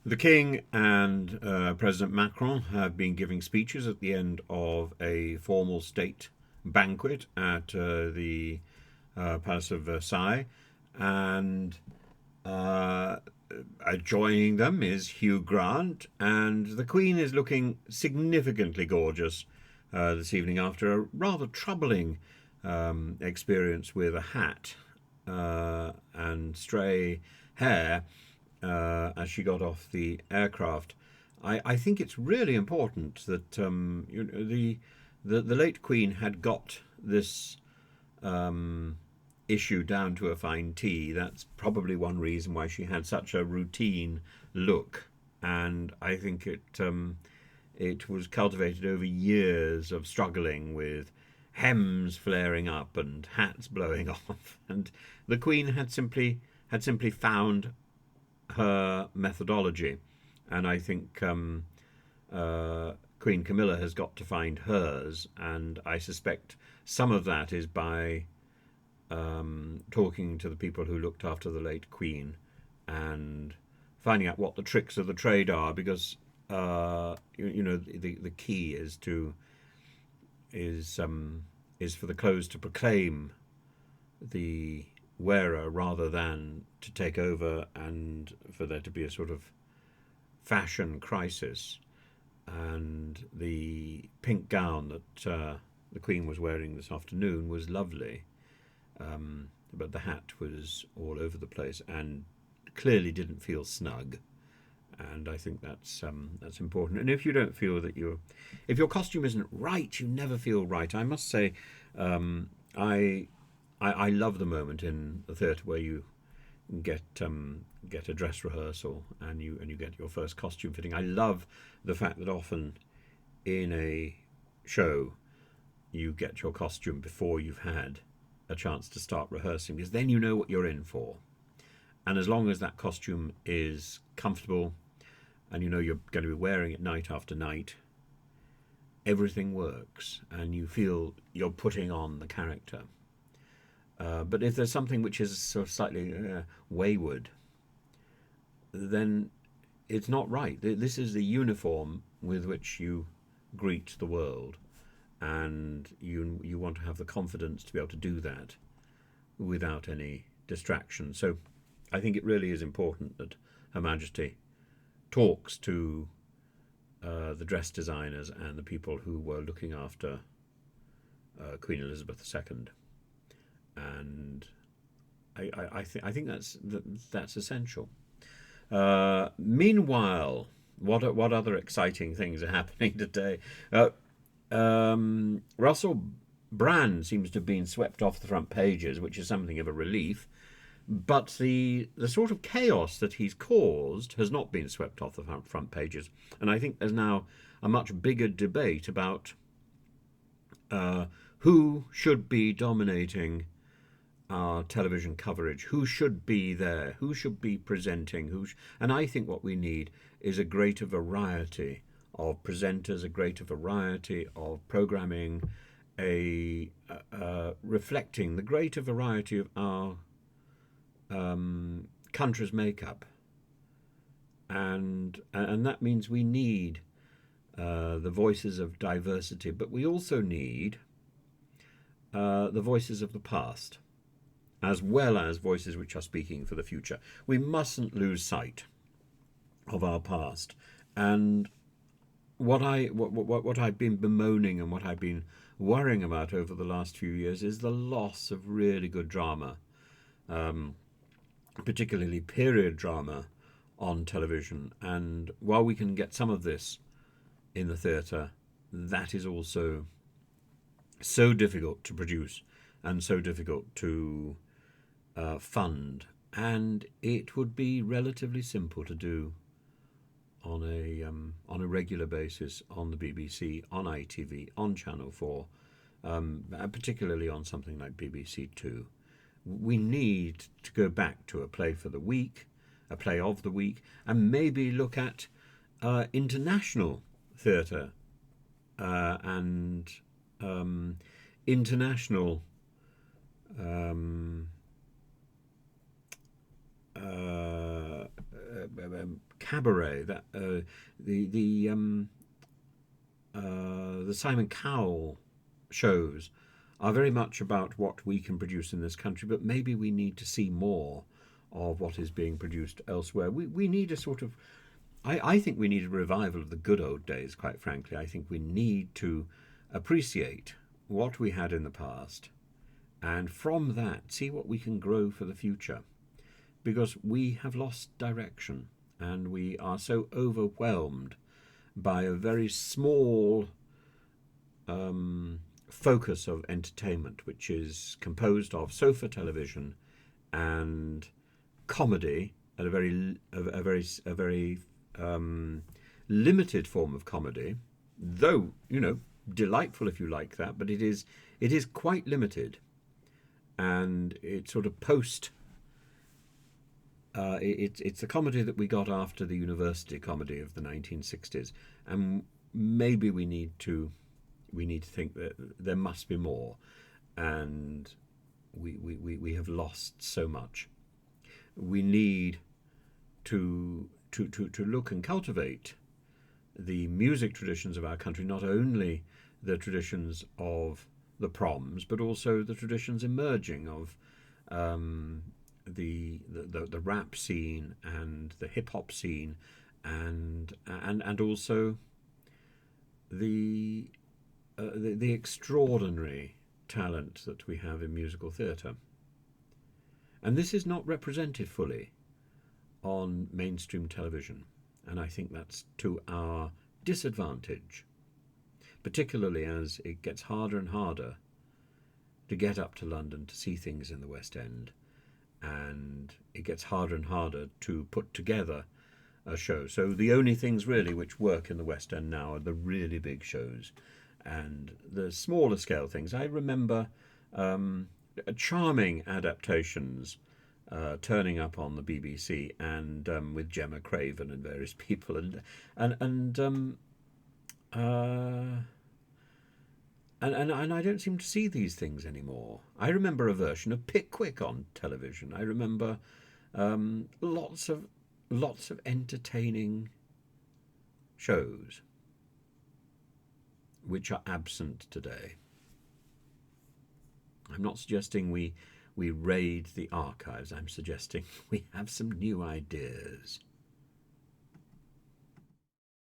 The King and President Macron have been giving speeches at the end of a formal state banquet at the Palace of Versailles, and uh, joining them is Hugh Grant, and the Queen is looking significantly gorgeous this evening after a rather troubling experience with a hat and stray hair as she got off the aircraft. I think it's really important that the late Queen had got this issue down to a fine tea. That's probably one reason why she had such a routine look, and I think it was cultivated over years of struggling with hems flaring up and hats blowing off, and the Queen had simply found her methodology, and I think Queen Camilla has got to find hers, and I suspect some of that is by talking to the people who looked after the late Queen and finding out what the tricks of the trade are, because the key is for the clothes to proclaim the wearer rather than to take over, and for there to be a sort of fashion crisis. And the pink gown that the Queen was wearing this afternoon was lovely, but the hat was all over the place and clearly didn't feel snug. And I think that's important. And if you don't feel that if your costume isn't right, you never feel right. I must say, I I love the moment in the theatre where you get a dress rehearsal and you get your first costume fitting. I love the fact that often in a show you get your costume before you've had a chance to start rehearsing, because then you know what you're in for. And as long as that costume is comfortable and you know you're going to be wearing it night after night, everything works and you feel you're putting on the character. But if there's something which is sort of slightly wayward, then it's not right. This is the uniform with which you greet the world, and you want to have the confidence to be able to do that without any distraction. So I think it really is important that Her Majesty talks to the dress designers and the people who were looking after Queen Elizabeth II, and I think that's essential. Meanwhile, what other exciting things are happening today? Russell Brand seems to have been swept off the front pages, which is something of a relief. But the sort of chaos that he's caused has not been swept off the front pages, and I think there's now a much bigger debate about who should be dominating our television coverage, who should be there, who should be presenting, and I think what we need is a greater variety of presenters, a greater variety of programming, reflecting the greater variety of our country's makeup, and that means we need the voices of diversity, but we also need the voices of the past, as well as voices which are speaking for the future. We mustn't lose sight of our past. And what I've been bemoaning and what I've been worrying about over the last few years is the loss of really good drama, particularly period drama on television. And while we can get some of this in the theatre, that is also so difficult to produce and so difficult to fund, and it would be relatively simple to do on a regular basis on the BBC, on ITV, on Channel 4, particularly on something like BBC Two. We need to go back to a play for the week, a play of the week, and maybe look at international theatre and international cabaret, that the Simon Cowell shows are very much about what we can produce in this country, but maybe we need to see more of what is being produced elsewhere. We need a sort of, I think we need a revival of the good old days, quite frankly. I think we need to appreciate what we had in the past, and from that see what we can grow for the future, because we have lost direction and we are so overwhelmed by a very small focus of entertainment, which is composed of sofa television and comedy, at a very limited form of comedy, though delightful if you like that, but it is quite limited, and it's sort of post. It's a comedy that we got after the university comedy of the 1960s, and maybe we need to think that there must be more, and we have lost so much. We need to look and cultivate the music traditions of our country, not only the traditions of the proms, but also the traditions emerging of the rap scene and the hip hop scene, and also the extraordinary talent that we have in musical theatre. And this is not represented fully on mainstream television, and I think that's to our disadvantage, particularly as it gets harder and harder to get up to London to see things in the West End, and it gets harder and harder to put together a show. So the only things really which work in the West End now are the really big shows, and the smaller scale things. I remember charming adaptations turning up on the BBC, and with Gemma Craven and various people, and I don't seem to see these things anymore. I remember a version of Pickwick on television. I remember lots of entertaining shows which are absent today. I'm not suggesting we raid the archives. I'm suggesting we have some new ideas.